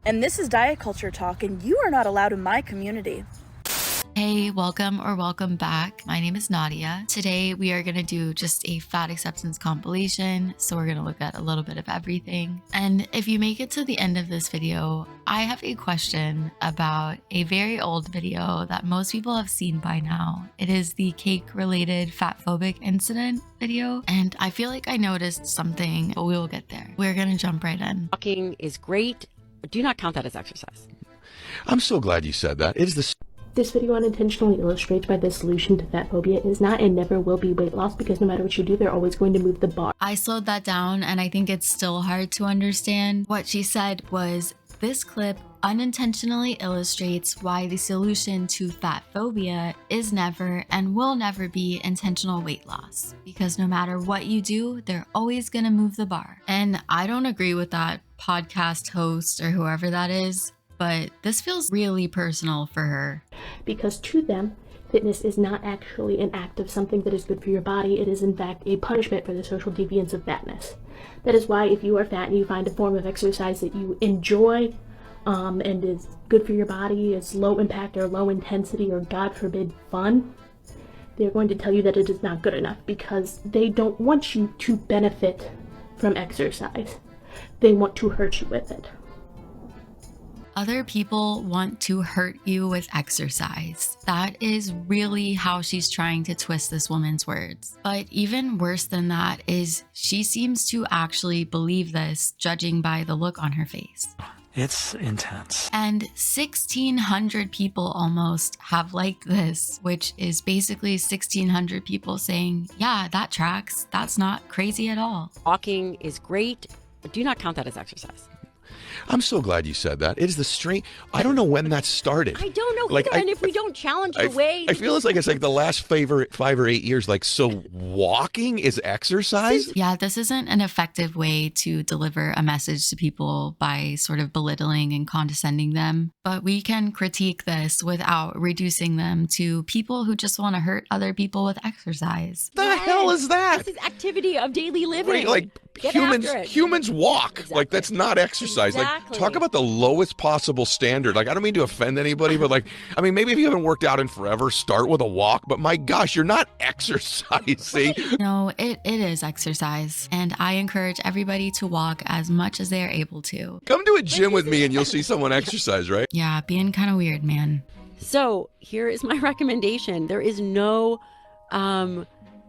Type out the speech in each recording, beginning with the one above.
And this is Diet Culture Talk, and you are not allowed in my community. Hey, welcome back. My name is Nadia. Today we are going to do just a fat acceptance compilation. So we're going to look at a little bit of everything. And if you make it to the end of this video, I have a question about a very old video that most people have seen by now. It is the cake related fat phobic incident video. And I feel like I noticed something, but we will get there. We're going to jump right in. Walking is great, but do not count that as exercise. I'm so glad you said that. It is the This video unintentionally illustrates why the solution to fat phobia is not and never will be weight loss, because no matter what you do, they're always going to move the bar. I slowed that down and I think it's still hard to understand. What she said was, this clip unintentionally illustrates why the solution to fat phobia is never and will never be intentional weight loss. Because no matter what you do, they're always gonna move the bar. And I don't agree with that podcast host or whoever that is, but this feels really personal for her. Because to them, fitness is not actually an act of something that is good for your body. It is in fact a punishment for the social deviance of fatness. That is why if you are fat and you find a form of exercise that you enjoy and is good for your body, is low impact or low intensity or God forbid fun, they're going to tell you that it is not good enough because they don't want you to benefit from exercise. They want to hurt you with it. Other people want to hurt you with exercise. That is really how she's trying to twist this woman's words. But even worse than that is she seems to actually believe this, judging by the look on her face. It's intense. And 1,600 people almost have liked this, which is basically 1,600 people saying, yeah, that tracks. That's not crazy at all. Walking is great, but do not count that as exercise. I'm so glad you said that. It is the strange. I don't know when that started. I don't know either, and if we don't challenge the way... I feel it's like the last 5 or 8 years, like, so walking is exercise? Yeah, this isn't an effective way to deliver a message to people by sort of belittling and condescending them. But we can critique this without reducing them to people who just want to hurt other people with exercise. The hell is that? This is activity of daily living. Right, like, Get after it. humans walk. Exactly. Like, that's not exercise. Exactly. Like, talk about the lowest possible standard. Like, I don't mean to offend anybody, but like, I mean, maybe if you haven't worked out in forever, start with a walk. But my gosh, you're not exercising. No, it is exercise. And I encourage everybody to walk as much as they are able to. Come to a gym with me and you'll see someone exercise, right? Yeah, being kind of weird, man. So here is my recommendation. There is no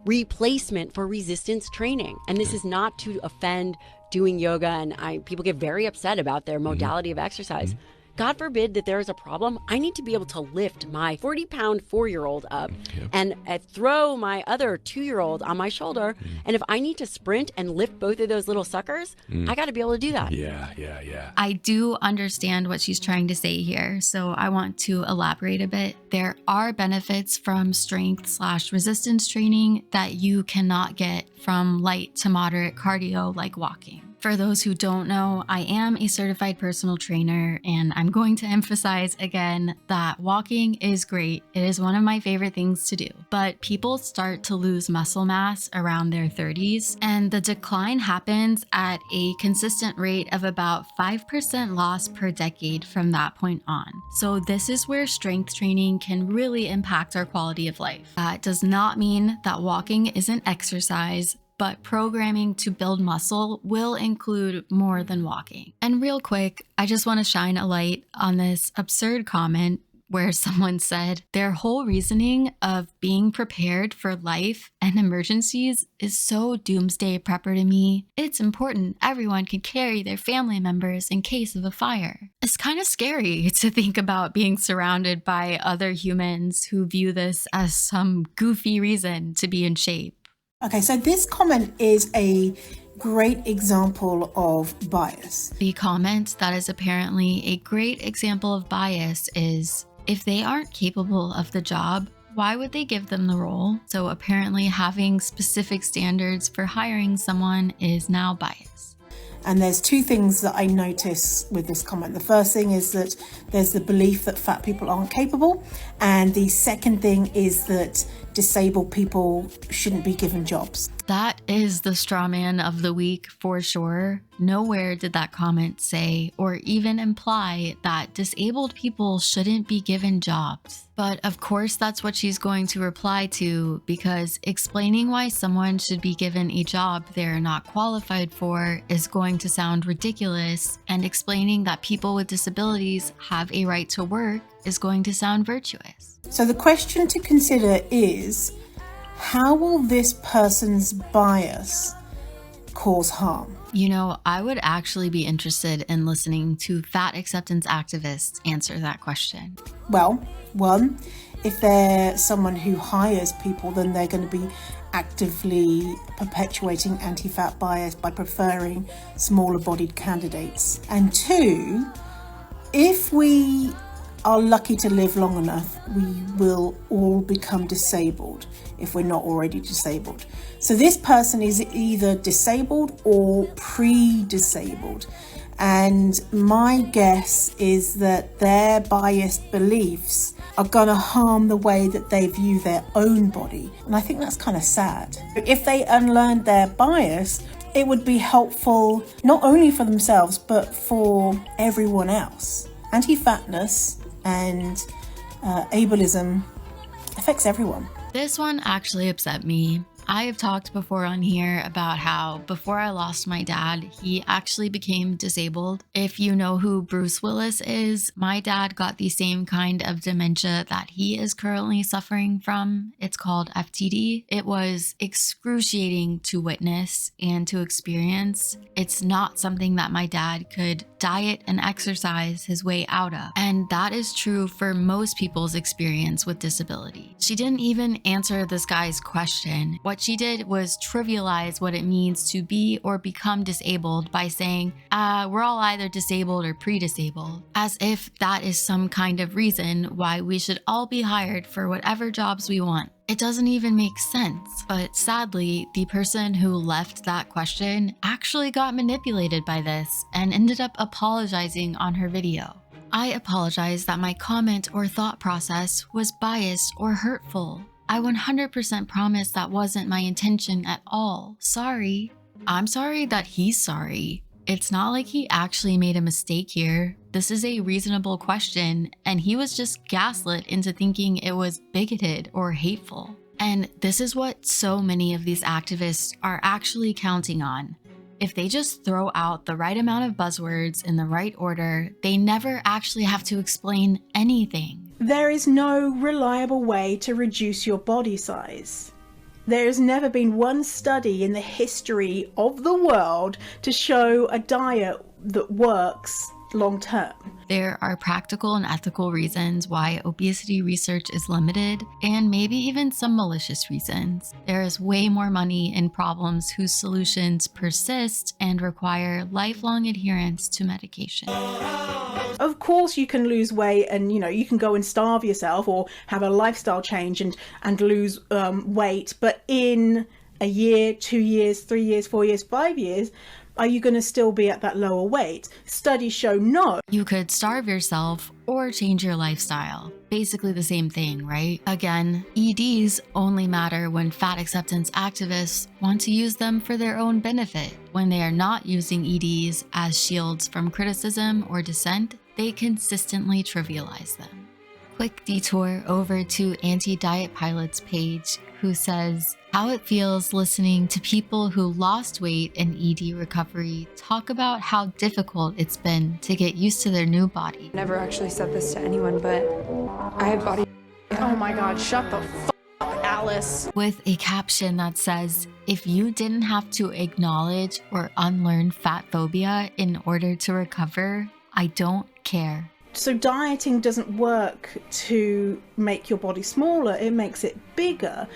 replacement for resistance training. And this is not to offend doing yoga. And people get very upset about their modality of exercise. God forbid that there is a problem. I need to be able to lift my 40-pound 4-year-old up and throw my other 2-year-old on my shoulder. And if I need to sprint and lift both of those little suckers, I got to be able to do that. Yeah. I do understand what she's trying to say here, so I want to elaborate a bit. There are benefits from strength/resistance training that you cannot get from light to moderate cardio like walking. For those who don't know, I am a certified personal trainer, and I'm going to emphasize again that walking is great. It is one of my favorite things to do, but people start to lose muscle mass around their 30s, and the decline happens at a consistent rate of about 5% loss per decade from that point on. So this is where strength training can really impact our quality of life. That does not mean that walking isn't exercise, but programming to build muscle will include more than walking. And real quick, I just want to shine a light on this absurd comment where someone said their whole reasoning of being prepared for life and emergencies is so doomsday prepper to me. It's important everyone can carry their family members in case of a fire. It's kind of scary to think about being surrounded by other humans who view this as some goofy reason to be in shape. Okay, so this comment is a great example of bias. The comment that is apparently a great example of bias is, if they aren't capable of the job, why would they give them the role? So apparently having specific standards for hiring someone is now bias. And there's two things that I notice with this comment. The first thing is that there's the belief that fat people aren't capable. And the second thing is that disabled people shouldn't be given jobs. That is the straw man of the week for sure. Nowhere did that comment say or even imply that disabled people shouldn't be given jobs. But of course, that's what she's going to reply to, because explaining why someone should be given a job they're not qualified for is going to sound ridiculous, and explaining that people with disabilities have a right to work is going to sound virtuous. So the question to consider is, how will this person's bias cause harm? You know, I would actually be interested in listening to fat acceptance activists answer that question. Well, one, if they're someone who hires people, then they're going to be actively perpetuating anti-fat bias by preferring smaller bodied candidates. And two, if we are lucky to live long enough, we will all become disabled if we're not already disabled. So this person is either disabled or pre-disabled. And my guess is that their biased beliefs are going to harm the way that they view their own body. And I think that's kind of sad. If they unlearned their bias, it would be helpful not only for themselves, but for everyone else. Anti-fatness and ableism affects everyone. This one actually upset me. I have talked before on here about how before I lost my dad, he actually became disabled. If you know who Bruce Willis is, my dad got the same kind of dementia that he is currently suffering from. It's called FTD. It was excruciating to witness and to experience. It's not something that my dad could diet and exercise his way out of. And that is true for most people's experience with disability. She didn't even answer this guy's question. What she did was trivialize what it means to be or become disabled by saying, we're all either disabled or pre-disabled, as if that is some kind of reason why we should all be hired for whatever jobs we want. It doesn't even make sense. But sadly, the person who left that question actually got manipulated by this and ended up apologizing on her video. I apologize that my comment or thought process was biased or hurtful. I 100% promise that wasn't my intention at all. Sorry. I'm sorry that he's sorry. It's not like he actually made a mistake here. This is a reasonable question, and he was just gaslit into thinking it was bigoted or hateful. And this is what so many of these activists are actually counting on. If they just throw out the right amount of buzzwords in the right order, they never actually have to explain anything. There is no reliable way to reduce your body size. There has never been one study in the history of the world to show a diet that works long term. There are practical and ethical reasons why obesity research is limited, and maybe even some malicious reasons. There is way more money in problems whose solutions persist and require lifelong adherence to medication. Of course you can lose weight and you can go and starve yourself or have a lifestyle change and lose weight, but in a year, 2 years, 3 years, 4 years, 5 years, are you going to still be at that lower weight? Studies show no. You could starve yourself or change your lifestyle. Basically the same thing, right? Again, EDs only matter when fat acceptance activists want to use them for their own benefit. When they are not using EDs as shields from criticism or dissent, they consistently trivialize them. Quick detour over to Anti-Diet Pilot's page, who says, how it feels listening to people who lost weight in ED recovery talk about how difficult it's been to get used to their new body. Never actually said this to anyone, but I have body. Oh my God, shut the f up, Alice. With a caption that says, if you didn't have to acknowledge or unlearn fat phobia in order to recover, I don't care. So dieting doesn't work to make your body smaller, it makes it bigger.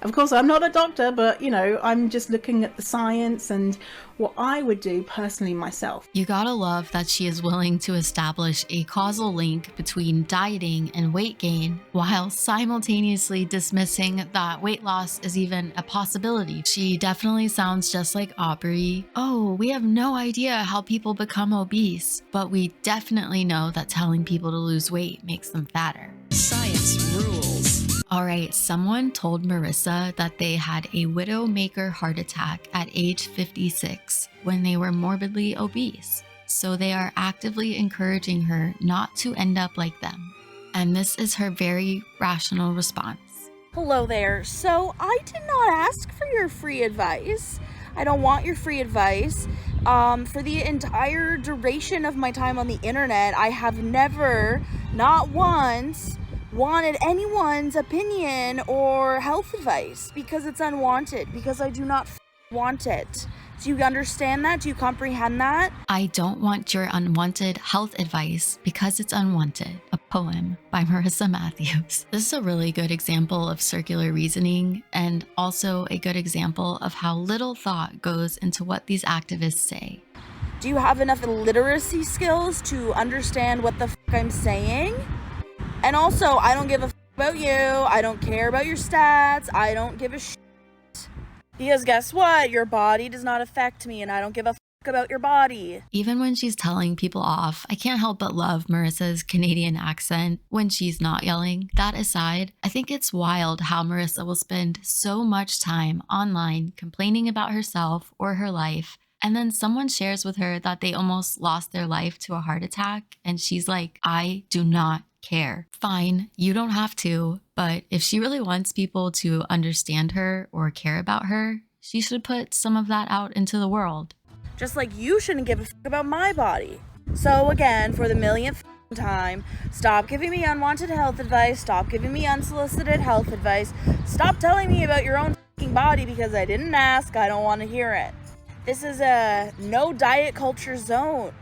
Of course, I'm not a doctor, but I'm just looking at the science and what I would do personally myself. You gotta love that she is willing to establish a causal link between dieting and weight gain while simultaneously dismissing that weight loss is even a possibility. She definitely sounds just like Aubrey. Oh, we have no idea how people become obese, but we definitely know that telling people to lose weight makes them fatter. Science rules. All right, someone told Marissa that they had a widowmaker heart attack at age 56 when they were morbidly obese. So they are actively encouraging her not to end up like them. And this is her very rational response. Hello there. So I did not ask for your free advice. I don't want your free advice. For the entire duration of my time on the internet, I have never, not once, wanted anyone's opinion or health advice because it's unwanted, because I do not want it. Do you understand that? Do you comprehend that? I don't want your unwanted health advice because it's unwanted. A poem by Marissa Matthews. This is a really good example of circular reasoning and also a good example of how little thought goes into what these activists say. Do you have enough literacy skills to understand what the fuck I'm saying? And also, I don't give a fuck about you. I don't care about your stats. I don't give a shit. Because guess what? Your body does not affect me, and I don't give a fuck about your body. Even when she's telling people off, I can't help but love Marissa's Canadian accent when she's not yelling. That aside, I think it's wild how Marissa will spend so much time online complaining about herself or her life, and then someone shares with her that they almost lost their life to a heart attack, and she's like, I do not care. Fine, you don't have to, but if she really wants people to understand her or care about her, she should put some of that out into the world. Just like you shouldn't give a fuck about my body. So again, for the millionth time, stop giving me unwanted health advice, stop giving me unsolicited health advice, stop telling me about your own fucking body because I didn't ask, I don't want to hear it. This is a no diet culture zone.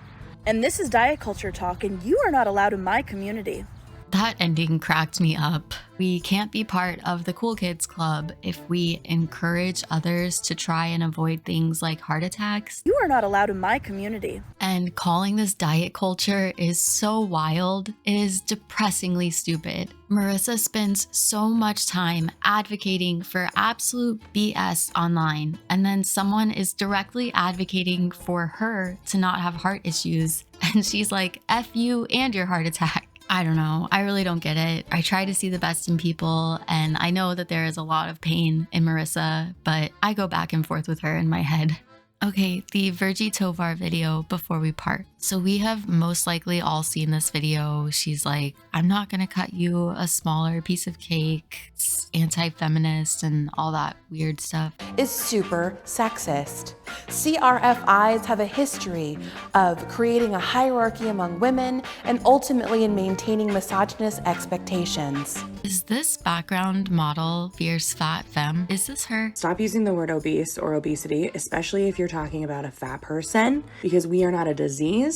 And this is diet culture talk, and you are not allowed in my community. That ending cracked me up. We can't be part of the cool kids club if we encourage others to try and avoid things like heart attacks. You are not allowed in my community. And calling this diet culture is so wild. It is depressingly stupid. Marissa spends so much time advocating for absolute BS online, and then someone is directly advocating for her to not have heart issues. And she's like, F you and your heart attack. I don't know. I really don't get it. I try to see the best in people, and I know that there is a lot of pain in Marissa, but I go back and forth with her in my head. Okay, the Virgie Tovar video before we part. So we have most likely all seen this video. She's like, I'm not gonna cut you a smaller piece of cake. It's anti-feminist and all that weird stuff. Is super sexist. CRFIs have a history of creating a hierarchy among women and ultimately in maintaining misogynist expectations. Is this background model fierce fat femme? Is this her? Stop using the word obese or obesity, especially if you're talking about a fat person, because we are not a disease.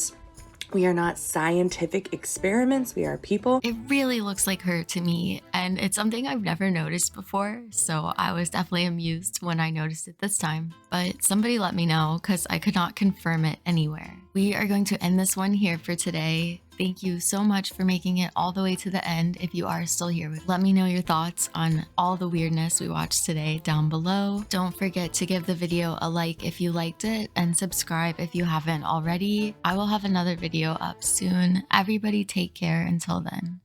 We are not scientific experiments, we are people. It really looks like her to me, and it's something I've never noticed before, so I was definitely amused when I noticed it this time. But somebody let me know, because I could not confirm it anywhere. We are going to end this one here for today. Thank you so much for making it all the way to the end if you are still here. Let me know your thoughts on all the weirdness we watched today down below. Don't forget to give the video a like if you liked it and subscribe if you haven't already. I will have another video up soon. Everybody take care until then.